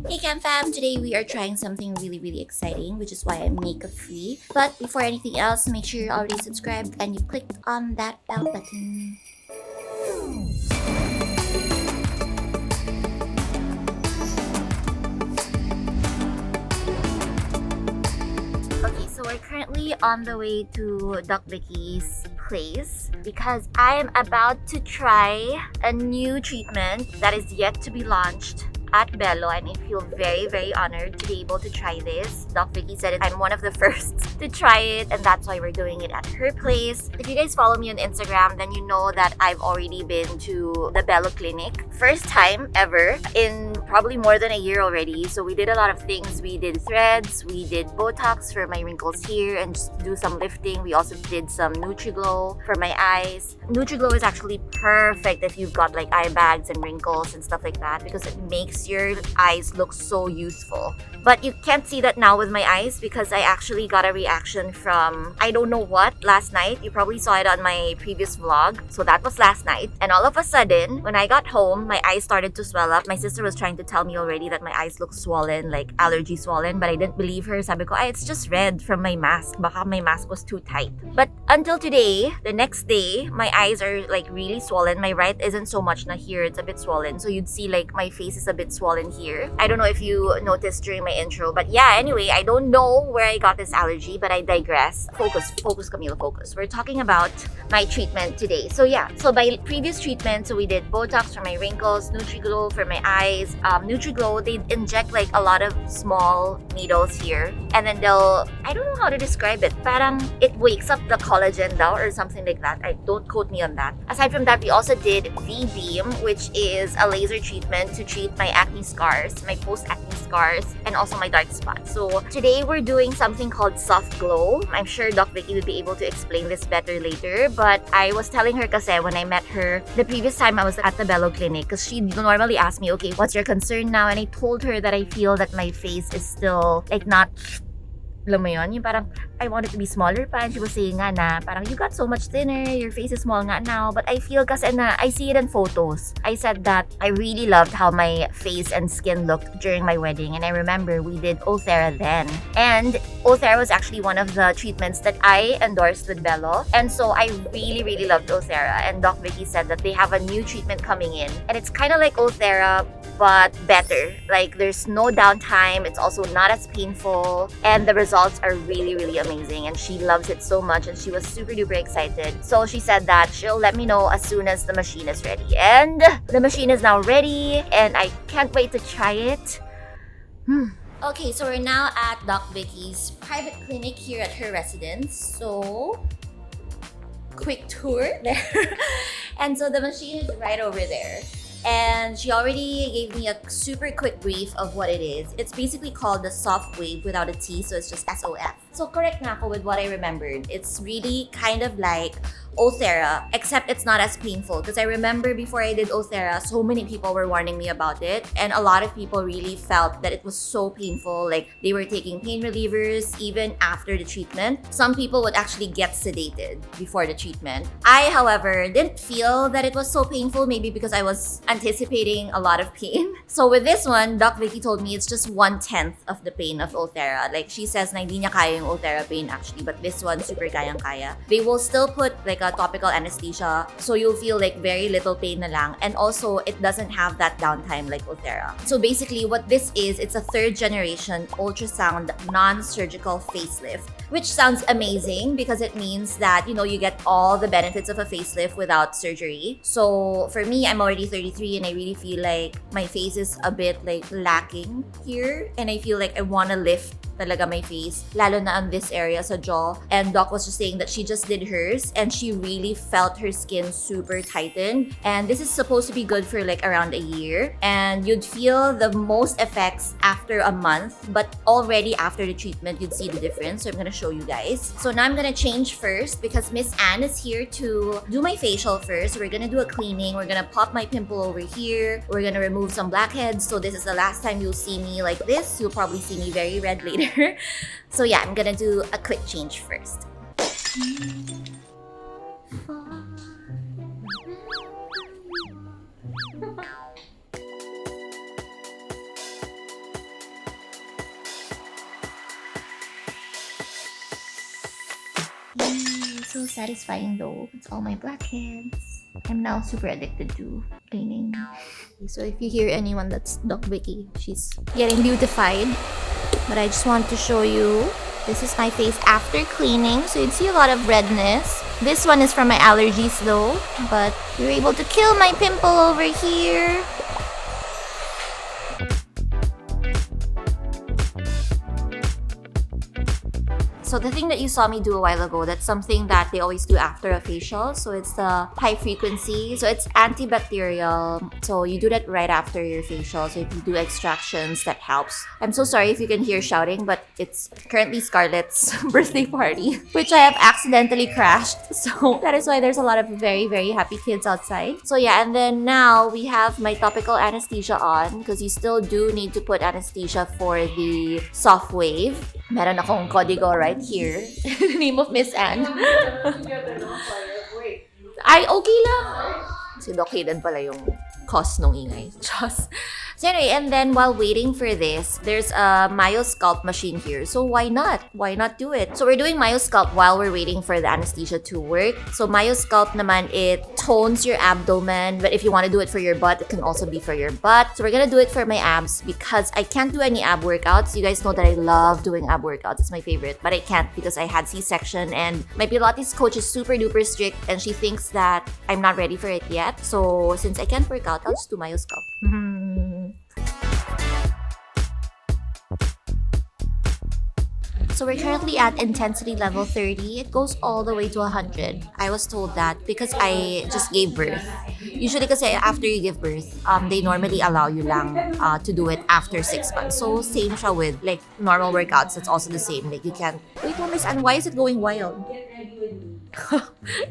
Hey Cam Fam! Today we are trying something really exciting, which is why I'm makeup free. But before anything else, make sure you're already subscribed and you clicked on that bell button. Okay, so we're currently on the way to Doc Vicky's place because I am about to try a new treatment that is yet to be launched at Belo, and I feel very honored to be able to try this. Doc Vicky said I'm one of the first to try it, and that's why we're doing it at her place. If you guys follow me on Instagram, then you know that I've already been to the Belo clinic. First time ever in probably more than a year already. So we did a lot of things. We did threads, we did Botox for my wrinkles here and just do some lifting. We also did some Nutri-Glow for my eyes. Nutri-Glow is actually perfect if you've got like eye bags and wrinkles and stuff like that because it makes your eyes look so youthful. But you can't see that now with my eyes because I actually got a reaction from I don't know what last night. You probably saw it on my previous vlog. So that was last night. And all of a sudden, when I got home, my eyes started to swell up. My sister was trying to tell me already that my eyes look swollen, like allergy swollen, but I didn't believe her. Sabi ko, it's just red from my mask. Baka my mask was too tight. But until today, the next day, my eyes are like really swollen. My right isn't so much na here. It's a bit swollen. So you'd see like my face is a bit swollen here. I don't know if you noticed during my intro, but yeah, anyway, I don't know where I got this allergy, but I digress. Focus, Camille, focus. We're talking about my treatment today. So yeah, so by previous treatment, so we did Botox for my wrinkles, Nutri-Glow for my eyes. Nutri-Glow, they inject like a lot of small needles here, and then I don't know how to describe it, parang it wakes up the collagen daw or something like that. Don't quote me on that. Aside from that, we also did V-Beam, which is a laser treatment to treat my acne scars, my post-acne scars, and also my dark spots. So today we're doing something called Soft Glow. I'm sure Doc Vicky will be able to explain this better later, but I was telling her kasi when I met her the previous time I was at the Belo clinic, because she normally asks me, okay, what's your concern now? And I told her that I feel that my face is still like not, alam mo yun, yung parang I want it to be smaller pa, and she was saying nga na parang you got so much thinner, your face is small nga now, but I feel kasi na I see it in photos. I said that I really loved how my face and skin looked during my wedding, and I remember we did Othera then, and Othera was actually one of the treatments that I endorsed with Belo, and so I really loved Othera, and Doc Vicky said that they have a new treatment coming in, and it's kind of like Othera but better. Like there's no downtime, it's also not as painful, and the results are really amazing, and she loves it so much, and she was super duper excited. So she said that she'll let me know as soon as the machine is ready, and the machine is now ready, and I can't wait to try it. Okay, so we're now at Doc Vicky's private clinic here at her residence. So quick tour there. And so the machine is right over there. And she already gave me a super quick brief of what it is. It's basically called the Softwave without a T, so it's just SOF. So correct na ako with what I remembered. It's really kind of like Othera, except it's not as painful. Because I remember before I did Othera, so many people were warning me about it. And a lot of people really felt that it was so painful. Like they were taking pain relievers even after the treatment. Some people would actually get sedated before the treatment. I, however, didn't feel that it was so painful, maybe because I was anticipating a lot of pain. So with this one, Doc Vicky told me it's just 1/10 of the pain of Othera. Like she says na hindi niya kaya yung Othera pain actually, but this one super kayang-kaya. They will still put like a topical anesthesia, so you'll feel like very little pain na lang, and also it doesn't have that downtime like Othera. So basically what this is, it's a 3rd generation ultrasound non-surgical facelift, which sounds amazing because it means that, you know, you get all the benefits of a facelift without surgery. So for me, I'm already 33 and I really feel like my face is a bit like lacking here, and I feel like I want to lift talaga my face, lalo na on this area sa jaw. And Doc was just saying that she just did hers and she really felt her skin super tightened. And this is supposed to be good for like around a year. And you'd feel the most effects after a month, but already after the treatment, you'd see the difference. So I'm gonna show you guys. So now I'm gonna change first because Miss Anne is here to do my facial first. We're gonna do a cleaning. We're gonna pop my pimple over here. We're gonna remove some blackheads. So this is the last time you'll see me like this. You'll probably see me very red later. So yeah, I'm gonna do a quick change first. so satisfying though. It's all my blackheads. I'm now super addicted to cleaning. So if you hear anyone that's Doc Vicky, she's getting beautified. But I just want to show you. This is my face after cleaning. So you'd see a lot of redness. This one is from my allergies though. But you're able to kill my pimple over here. So the thing that you saw me do a while ago, that's something that they always do after a facial. So it's the high frequency. So it's antibacterial. So you do that right after your facial. So if you do extractions, that helps. I'm so sorry if you can hear shouting, but it's currently Scarlett's birthday party, which I have accidentally crashed. So that is why there's a lot of very, very happy kids outside. So yeah, and then now we have my topical anesthesia on because you still do need to put anesthesia for the Softwave. Meron akong kodigo right here. The name of Miss Anne. Ay, okay lang. Si Doc Hayden pala yung cause nung ingay. Just. So anyway, and then while waiting for this, there's a Myosculpt machine here. So why not? Why not do it? So we're doing Myosculpt while we're waiting for the anesthesia to work. So Myosculpt naman, it tones your abdomen. But if you want to do it for your butt, it can also be for your butt. So we're gonna do it for my abs because I can't do any ab workouts. You guys know that I love doing ab workouts. It's my favorite. But I can't because I had C-section and my Pilates coach is super duper strict and she thinks that I'm not ready for it yet. So since I can't work out, I'll just do Myosculpt. So we're currently at intensity level 30. It goes all the way to 100. I was told that because I just gave birth. Usually kasi after you give birth, they normally allow you lang to do it after 6 months. So same siya with like normal workouts. It's also the same. Like you can't... Wait, Miss Anne, why is it going wild?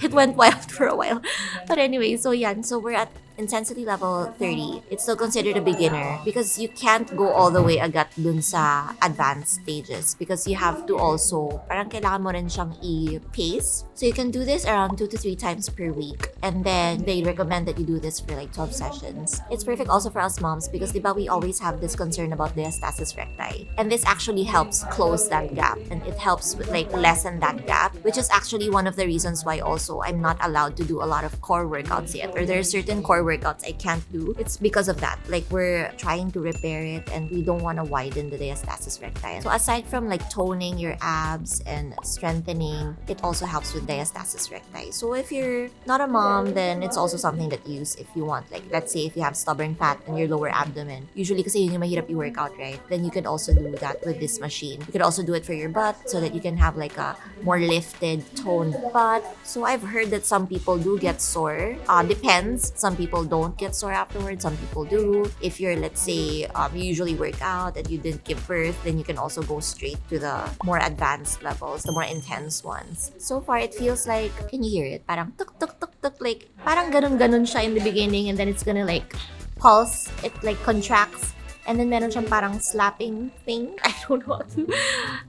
It went wild for a while. But anyway, so yeah. So we're at intensity level 30. It's still considered a beginner because you can't go all the way agad dun sa advanced stages because you have to also, parang kailangan mo rin siyang i-pace. So you can do this around 2 to 3 times per week. And then they recommend that you do this for like 12 sessions. It's perfect also for us moms because diba we always have this concern about diastasis recti. And this actually helps close that gap. And it helps with like lessen that gap, which is actually one of the reasons why also I'm not allowed to do a lot of core workouts yet. Or there are certain core workouts I can't do. It's because of that. Like we're trying to repair it and we don't want to widen the diastasis recti. So aside from like toning your abs and strengthening, it also helps with diastasis recti. So if you're not a mom, then it's also something that you use if you want. Like let's say if you have stubborn fat in your lower abdomen, usually kasi yun yung mahirap i-workout, right? Then you can also do that with this machine. You could also do it for your butt so that you can have like a more lifted, toned butt. So I've heard that some people do get sore. Depends. Some people don't get sore afterwards. Some people do. If you're, let's say, you usually work out and you didn't give birth, then you can also go straight to the more advanced levels, the more intense ones. So far, it feels like, can you hear it? Parang tuk tuk tuk tuk, like parang ganun siya in the beginning, and then it's gonna like pulse. It like contracts. And then meron siyang parang slapping thing. I don't know what to.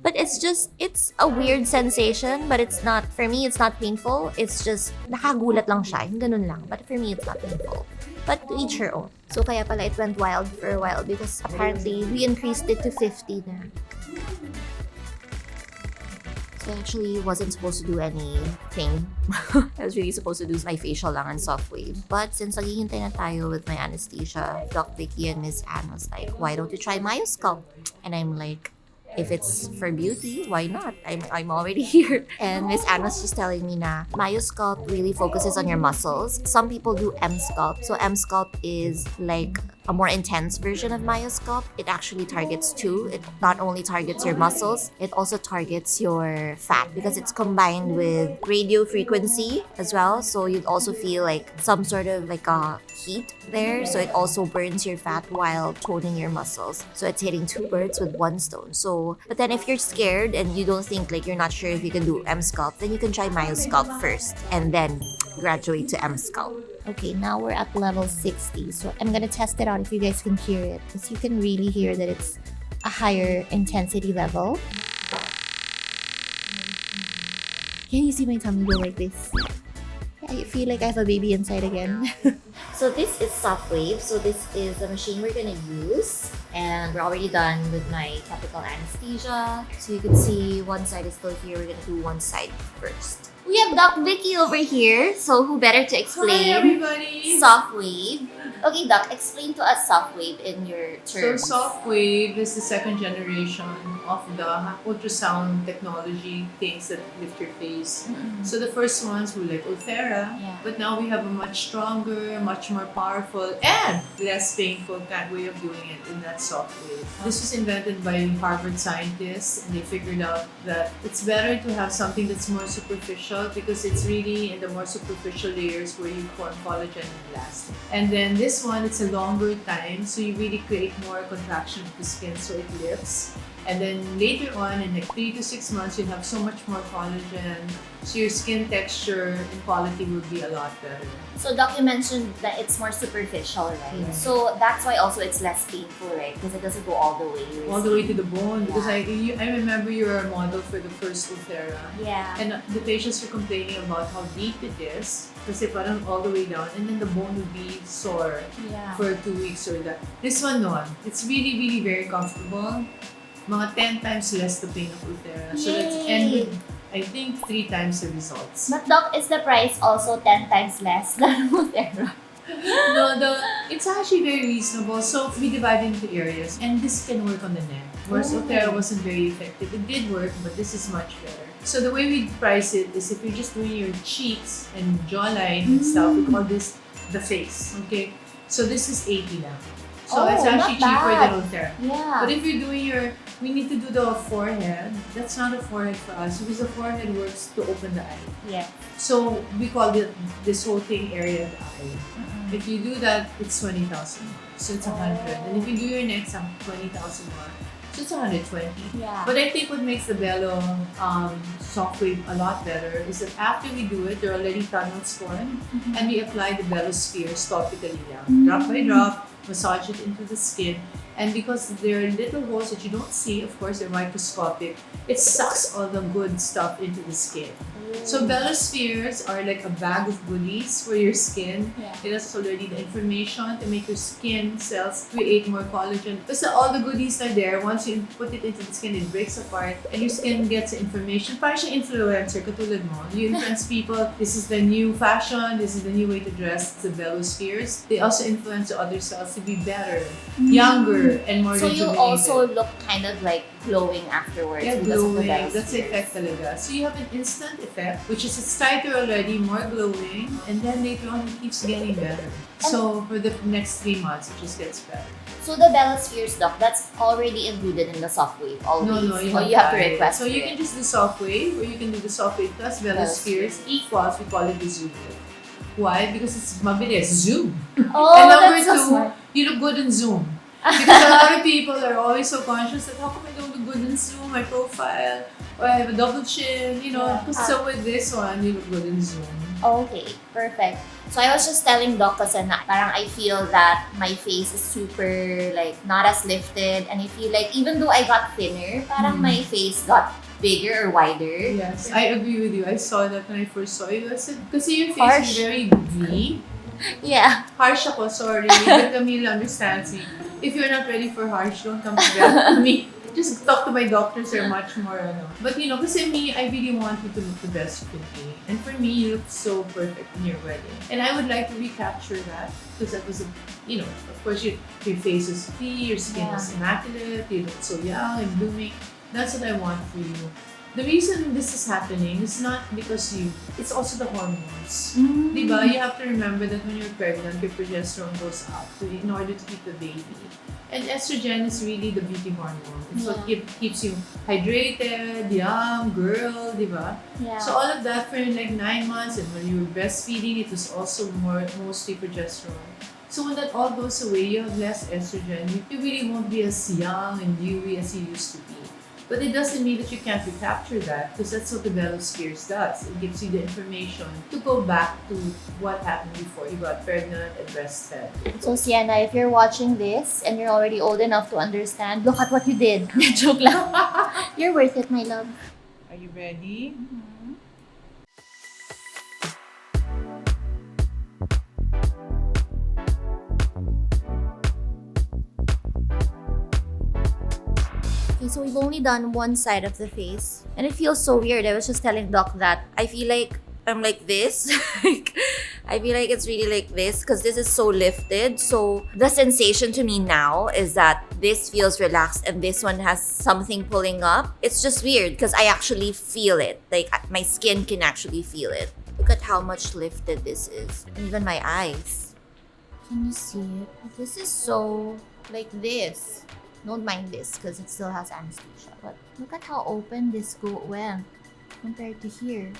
But it's a weird sensation. But it's not, for me, it's not painful. It's just, nakagulat lang siya. Yung ganun lang. But for me, it's not painful. But to each her own. So kaya pala it went wild for a while because apparently we increased it to 50 na. So I actually wasn't supposed to do anything. I was really supposed to do my facial lang and Softwave. But since naghihintay na tayo with my anesthesia, Doc Vicky and Miss Anne was like, why don't you try Myosculpt? And I'm like, if it's for beauty, why not? I'm already here. And Miss Anne was just telling me na Myosculpt really focuses on your muscles. Some people do M-Sculpt. So M-Sculpt is like a more intense version of Myosculpt. It actually targets two. It not only targets your muscles, it also targets your fat because it's combined with radio frequency as well. So you'd also feel like some sort of like a heat there. So it also burns your fat while toning your muscles. So it's hitting two birds with one stone. So, but then if you're scared and you don't think like you're not sure if you can do M-Sculpt, then you can try Myosculpt first and then graduate to M-Sculpt. Okay, now we're at level 60. So I'm gonna test it out if you guys can hear it. Because you can really hear that it's a higher intensity level. Can you see my tummy go like this? I feel like I have a baby inside again. So this is Softwave. So this is the machine we're gonna use. And we're already done with my topical anesthesia. So you can see one side is still here. We're gonna do one side first. We have Doc Vicki over here. So who better to explain? Hi everybody! Softwave. Okay, Doc, explain to us Softwave in your terms. So Softwave is the second generation of the ultrasound technology things that lift your face. So the first ones were like Ulthera, Yeah. but now we have a much stronger, much more powerful, and less painful kind way of doing it in that Softwave. This was invented by Harvard scientists, and they figured out that it's better to have something that's more superficial because it's really in the more superficial layers where you form collagen and elastin. And then this one, it's a longer time, so you really create more contraction of the skin so it lifts. And then later on, in like 3 to 6 months, you'll have so much more collagen, so your skin texture and quality will be a lot better. So Doc, you mentioned that it's more superficial, right? Yeah. So that's why also it's less painful, right? Because it doesn't go all the way. All the way to the bone. Because Yeah. I remember you were a model for the first Ulthera. Yeah. And the patients were complaining about how deep it is. Kasi parang all the way down. And then the bone would be sore Yeah. for 2 weeks or that. This one, no. It's really, really very comfortable. Mga 10 times less the pain of Ulthera. So that's, and with, I think 3 times the results. But Doc, is the price also 10 times less than Ulthera? No, it's actually very reasonable. So we divide into areas, and this can work on the neck. Whereas Ulthera wasn't very effective. It did work, but this is much better. So the way we price it is if you're just doing your cheeks and jawline and stuff, we call this the face. Okay, so this is 80 now. So Oh, it's actually not cheaper bad. than Ulthera. Yeah. But if you're doing we need to do the forehead. That's not a forehead for us because the forehead works to open the eye. Yeah. So we call it this whole thing area of the eye. If you do that, it's 20,000 more. So it's 100. And if you do your neck, it's 20,000 more. So it's 120. Yeah. But I think what makes the Belo Softwave a lot better is that after we do it, there are already tunnels formed, and we apply the Belo spheres topically lang. Drop by drop, massage it into the skin. And because there are little holes that you don't see, of course, they're microscopic, it sucks all the good stuff into the skin. So Belo spheres are like a bag of goodies for your skin. Yeah. It has already the information to make your skin cells create more collagen. Because all the goodies are there. Once you put it into the skin, it breaks apart and your skin gets the information. Parang siya influencer, katulad mo. You influence people, this is the new fashion, this is the new way to dress, the Belo spheres. They also influence the other cells to be better, younger, and more So you rejuvenated. also look kind of like glowing afterwards Yeah, because of the glowing. Belo That's the spheres. effect talaga. So you have an instant effect, which is it's tighter already, more glowing, and then later on it keeps getting better. So for the next 3 months, it just gets better. So the Belo spheres, Doc, that's already included in the Softwave always. No, you Or have, you have to buy it. request So for you it. can just do Softwave, or you can do the Softwave plus Belo Belo spheres spheres. equals, we call it the Zoom. Why? Because it's mabilis. Zoom. Oh, And number that's so 2, smart. you look good in Zoom. Because a lot of people are always so conscious that how come I don't look good in Zoom, my profile, or I have a double chin, you know. Yeah. So with this one, you look good in Zoom. Okay, perfect. So I was just telling Doc kasi na parang I feel that my face is super like not as lifted, and I feel like even though I got thinner, parang my face got bigger or wider. Yes, I agree with you. I saw that when I first saw you. I said, kasi your face Harsh. is very V. Yeah. Harsh ako, sorry. But Camille understands me. If you're not ready for harsh, don't come to me. Just talk to my doctors, they're much more, But you know, kasi me, I really want you to look the best you can be. And for me, you look so perfect in your wedding. And I would like to recapture that because that was, of course, your face is free, your skin is immaculate, you look so young and blooming. That's what I want for you. The reason this is happening is not because it's also the hormones. Diba? You have to remember that when you're pregnant, your progesterone goes up in order to keep the baby. And estrogen is really the beauty hormone. It's what keeps you hydrated, young, girl, diba? Yeah. So all of that for like 9 months, and when you were breastfeeding, it was also mostly progesterone. So when that all goes away, you have less estrogen. You really won't be as young and dewy as you used to be. But it doesn't mean that you can't recapture that, because that's what the Belo spheres does. It gives you the information to go back to what happened before you got pregnant and breastfed. So Sienna, if you're watching this and you're already old enough to understand, look at what you did. Joke lang. You're worth it, my love. Are you ready? Okay, so we've only done one side of the face. And it feels so weird. I was just telling Doc that I feel like I'm like this. Like, I feel like it's really like this because this is so lifted. So the sensation to me now is that this feels relaxed and this one has something pulling up. It's just weird because I actually feel it. Like my skin can actually feel it. Look at how much lifted this is. Even my eyes. Can you see it? This is so like this. Don't mind this because it still has anesthesia. But look at how open this went compared to here.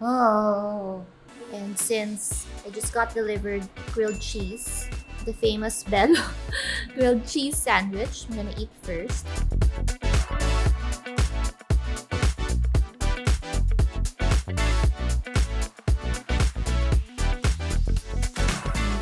Oh. And since I just got delivered grilled cheese, the famous Belo grilled cheese sandwich, I'm gonna eat first.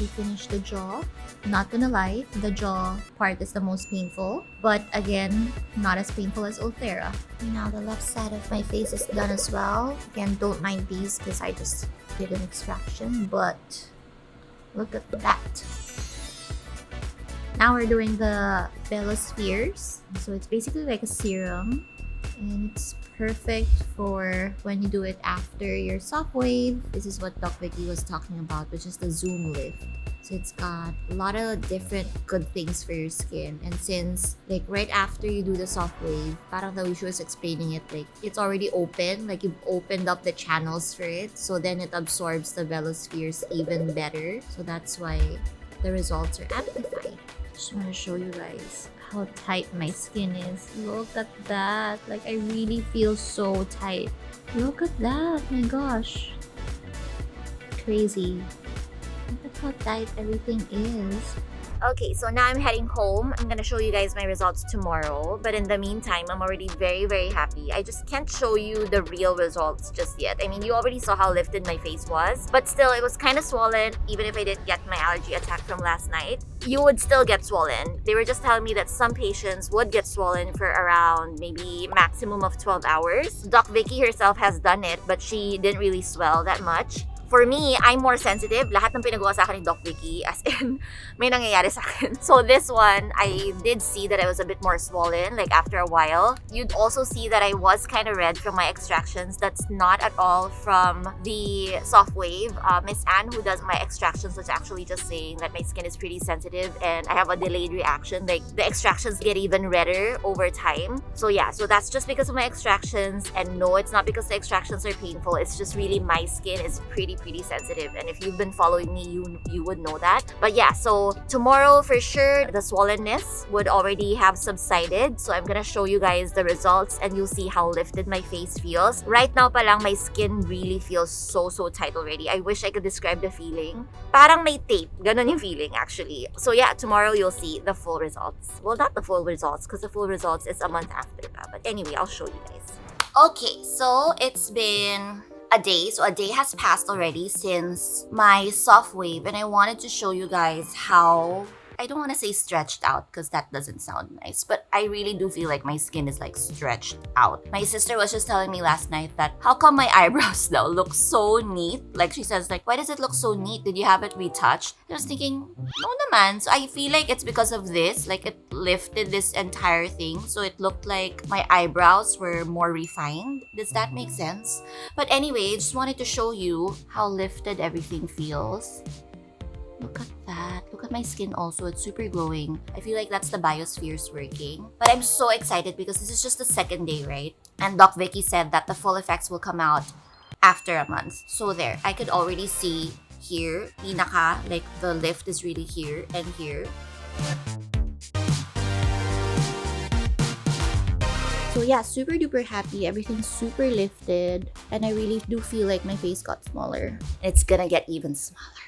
We finished the jaw. Not gonna lie, the jaw part is the most painful, but again, not as painful as Ulthera. Now the left side of my face is done as well. Again, don't mind these because I just did an extraction, but look at that. Now we're doing the Belo spheres. So it's basically like a serum, and it's perfect for when you do it after your Softwave. This is what Doc Vicki was talking about, which is the zoom lift. So it's got a lot of different good things for your skin. And since like right after you do the Softwave, parang the way she was explaining it, like it's already open, like you've opened up the channels for it. So then it absorbs the Belo spheres even better. So that's why the results are amplified. Just want to show you guys how tight my skin is. Look at that. Like I really feel so tight. Look at that. My gosh. Crazy. Look at how tight everything is. Okay, so now I'm heading home. I'm gonna show you guys my results tomorrow. But in the meantime, I'm already very, very happy. I just can't show you the real results just yet. I mean, you already saw how lifted my face was. But still, it was kind of swollen. Even if I didn't get my allergy attack from last night, you would still get swollen. They were just telling me that some patients would get swollen for around maybe maximum of 12 hours. Doc Vicki herself has done it, but she didn't really swell that much. For me, I'm more sensitive. Lahat ng pinagawa sa akin ni Doc Vicki, as in, may nangyayari sa akin. So this one, I did see that I was a bit more swollen, like after a while. You'd also see that I was kind of red from my extractions. That's not at all from the Softwave. Miss Anne, who does my extractions, was actually just saying that my skin is pretty sensitive and I have a delayed reaction. Like, the extractions get even redder over time. So yeah, so that's just because of my extractions. And no, it's not because the extractions are painful. It's just really my skin is pretty sensitive, and if you've been following me, you would know that. But yeah, so tomorrow for sure the swollenness would already have subsided, so I'm gonna show you guys the results and you'll see how lifted my face feels. Right now pa lang, my skin really feels so tight already. I wish I could describe the feeling. Parang may tape, ganon yung feeling actually. So yeah, tomorrow you'll see the full results. Well, not the full results because the full results is a month after pa, but anyway, I'll show you guys. Okay, so it's been a day. So a day has passed already since my Softwave, and I wanted to show you guys how, I don't want to say stretched out because that doesn't sound nice, but I really do feel like my skin is like stretched out. My sister was just telling me last night that how come my eyebrows now look so neat? Like she says, like, why does it look so neat? Did you have it retouched? I was thinking, no naman. So I feel like it's because of this. Like it lifted this entire thing. So it looked like my eyebrows were more refined. Does that make sense? But anyway, I just wanted to show you how lifted everything feels. Look at that. Look at my skin also. It's super glowing. I feel like that's the biospheres working. But I'm so excited because this is just the second day, right? And Doc Vicki said that the full effects will come out after a month. So there, I could already see here, pinaka, like the lift is really here and here. So yeah, super duper happy. Everything's super lifted. And I really do feel like my face got smaller. It's gonna get even smaller.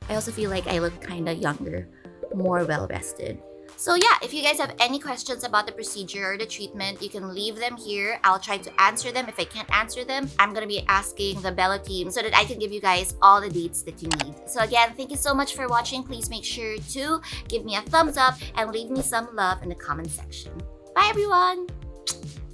I also feel like I look kind of younger, more well-rested. So yeah, if you guys have any questions about the procedure or the treatment, you can leave them here. I'll try to answer them. If I can't answer them, I'm gonna be asking the Belo team so that I can give you guys all the dates that you need. So again, thank you so much for watching. Please make sure to give me a thumbs up and leave me some love in the comment section. Bye everyone!